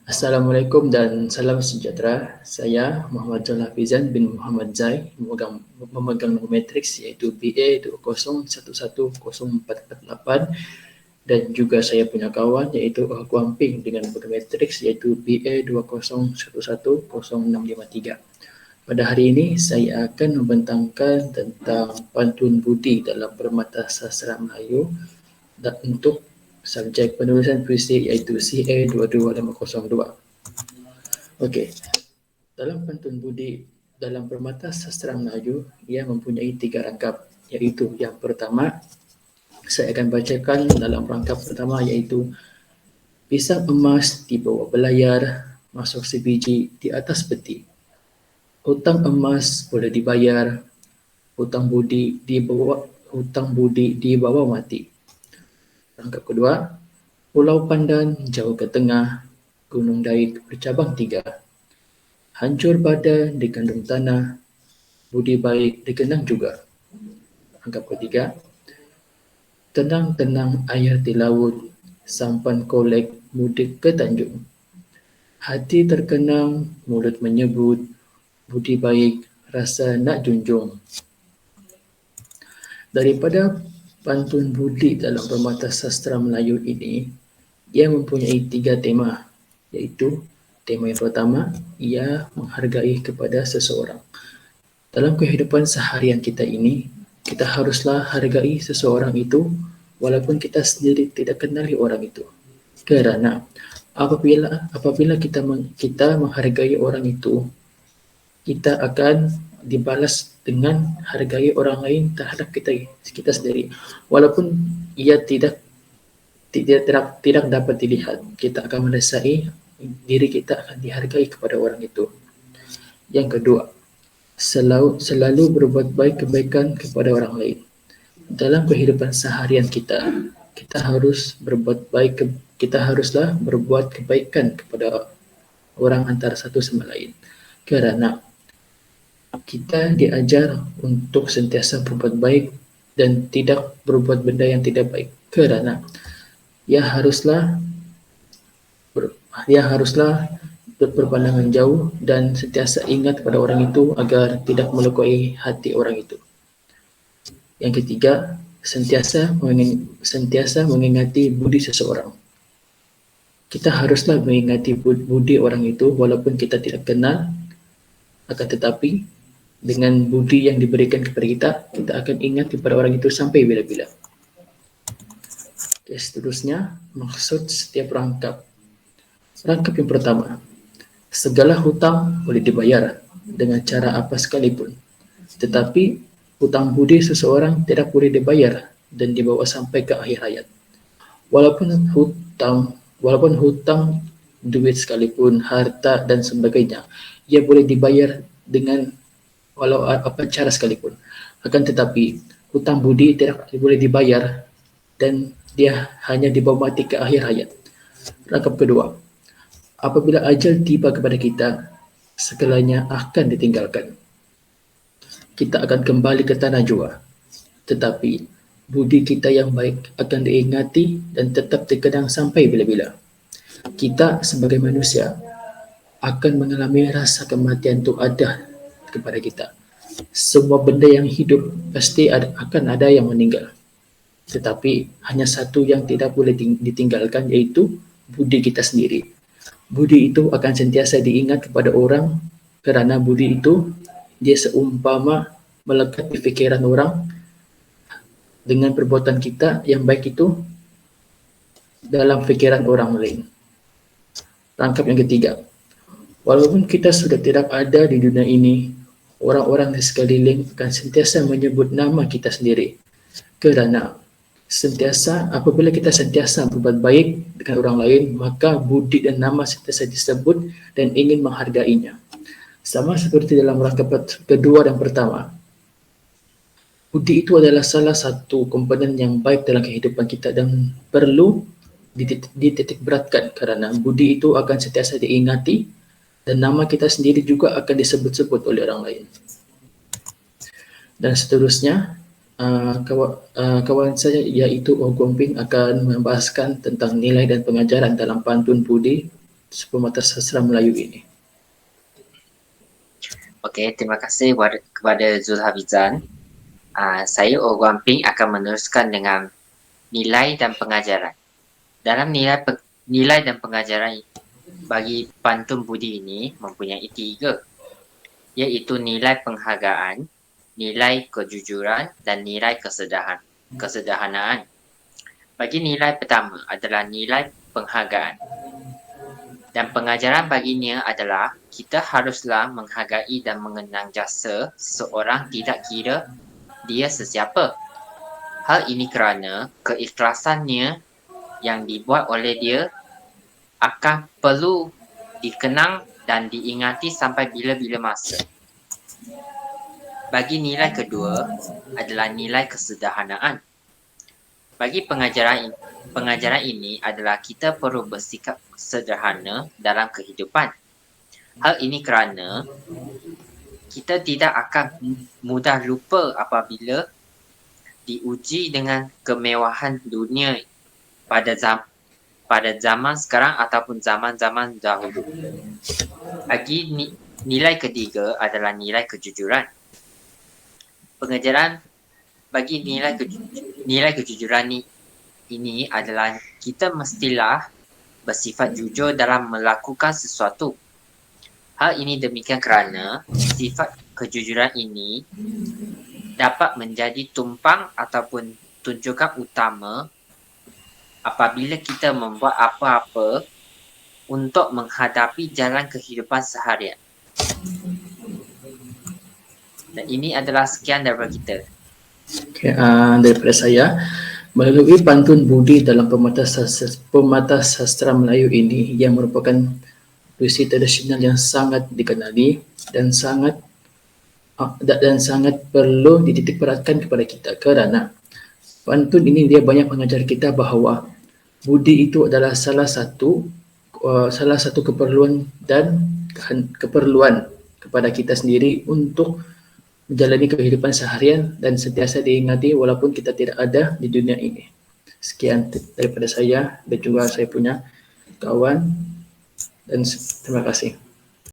Assalamualaikum dan salam sejahtera. Saya Muhammad Zal Hafizan bin Muhammad Zai memegang nombor matriks iaitu BA 20111048 dan juga saya punya kawan iaitu Guang Ping dengan nombor matriks iaitu BA 20110653. Pada hari ini saya akan membentangkan tentang pantun budi dalam Permata Sastra Melayu dan untuk subjek penulisan puisi iaitu CA 22502. Okey, dalam pantun budi dalam Permata Sastra Melayu, ia mempunyai 3 rangkap, iaitu yang pertama, saya akan bacakan dalam rangkap pertama iaitu pisang emas di bawah belayar, masuk sebiji di atas peti. Hutang emas boleh dibayar, hutang budi di bawah mati. Rangkap kedua, Pulau Pandan jauh ke tengah, Gunung Daik bercabang 3. Hancur badan dikandung tanah, budi baik dikenang juga. Rangkap ketiga, tenang-tenang air di laut, sampan kolek mudik ke Tanjung. Hati terkenang, mulut menyebut, budi baik rasa nak junjung. Daripada pantun budi dalam Permata Sastra Melayu ini, ia mempunyai 3 tema, iaitu tema yang pertama, ia menghargai kepada seseorang. Dalam kehidupan seharian kita ini, kita haruslah hargai seseorang itu walaupun kita sendiri tidak kenali orang itu. Kerana apabila kita menghargai orang itu, kita akan dibalas dengan hargai orang lain terhadap kita sendiri. Walaupun ia tidak dapat dilihat, kita akan merasai diri kita akan dihargai kepada orang itu. Yang kedua, selalu berbuat baik kebaikan kepada orang lain. Dalam kehidupan seharian kita haruslah berbuat kebaikan kepada orang antara satu sama lain. Kerana kita diajar untuk sentiasa berbuat baik dan tidak berbuat benda yang tidak baik. Kerana ia haruslah berpandangan jauh dan sentiasa ingat pada orang itu agar tidak melukai hati orang itu. Yang ketiga, sentiasa mengingati budi seseorang. Kita haruslah mengingati budi orang itu walaupun kita tidak kenal, akan tetapi dengan budi yang diberikan kepada kita, kita akan ingat kepada orang itu sampai bila-bila. Okay, seterusnya, maksud setiap rangkap. Rangkap yang pertama, segala hutang boleh dibayar dengan cara apa sekalipun. Tetapi hutang budi seseorang tidak boleh dibayar dan dibawa sampai ke akhir hayat. Walaupun hutang duit sekalipun, harta dan sebagainya, ia boleh dibayar dengan walau apa cara sekalipun. Akan tetapi hutang budi tidak boleh dibayar dan dia hanya dibawa mati ke akhir hayat. Rangkap kedua, apabila ajal tiba kepada kita, segalanya akan ditinggalkan. Kita akan kembali ke tanah jua. Tetapi budi kita yang baik akan diingati dan tetap dikenang sampai bila-bila. Kita sebagai manusia akan mengalami rasa kematian itu ada kepada kita. Semua benda yang hidup pasti akan ada yang meninggal. Tetapi hanya satu yang tidak boleh ditinggalkan, yaitu budi kita sendiri. Budi itu akan sentiasa diingat kepada orang kerana budi itu dia seumpama melekat di fikiran orang dengan perbuatan kita yang baik itu dalam fikiran orang lain. Rangkap yang ketiga, walaupun kita sudah tidak ada di dunia ini, orang-orang di sekeliling akan sentiasa menyebut nama kita sendiri. Kerana apabila kita sentiasa berbuat baik dengan orang lain, maka budi dan nama sentiasa disebut dan ingin menghargainya. Sama seperti dalam rangkap kedua dan pertama. Budi itu adalah salah satu komponen yang baik dalam kehidupan kita dan perlu dititik beratkan kerana budi itu akan sentiasa diingati dan nama kita sendiri juga akan disebut-sebut oleh orang lain. Dan seterusnya, kawan saya iaitu Guang Ping akan membahaskan tentang nilai dan pengajaran dalam pantun budi pemata sastra Melayu ini. Okey, terima kasih kepada Zulhafizan. Saya Ogwang Ping akan meneruskan dengan nilai dan pengajaran. Dalam nilai dan pengajaran bagi pantun budi ini mempunyai 3, iaitu nilai penghargaan, nilai kejujuran dan nilai kesederhanaan. Bagi nilai pertama adalah nilai penghargaan. Dan pengajaran baginya adalah kita haruslah menghargai dan mengenang jasa seseorang tidak kira dia sesiapa. Hal ini kerana keikhlasannya yang dibuat oleh dia akan perlu dikenang dan diingati sampai bila-bila masa. Bagi nilai kedua adalah nilai kesederhanaan. Bagi pengajaran ini adalah kita perlu bersikap sederhana dalam kehidupan. Hal ini kerana kita tidak akan mudah lupa apabila diuji dengan kemewahan dunia pada zaman sekarang ataupun zaman-zaman dahulu. Bagi nilai ketiga adalah nilai kejujuran. Pengajaran bagi nilai kejujuran ini adalah kita mestilah bersifat jujur dalam melakukan sesuatu. Hal ini demikian kerana sifat kejujuran ini dapat menjadi tumpang ataupun tunjukkan utama apabila kita membuat apa-apa untuk menghadapi jalan kehidupan seharian. Dan ini adalah sekian daripada kita. Okay, daripada saya, melalui pantun budi dalam pemata sastra Melayu ini yang merupakan puisi tradisional yang sangat dikenali dan sangat perlu dititik beratkan kepada kita, kerana pantun ini dia banyak mengajar kita bahawa budi itu adalah salah satu keperluan dan keperluan kepada kita sendiri untuk menjalani kehidupan seharian dan sentiasa diingati walaupun kita tidak ada di dunia ini. Sekian daripada saya dan juga saya punya kawan, dan terima kasih.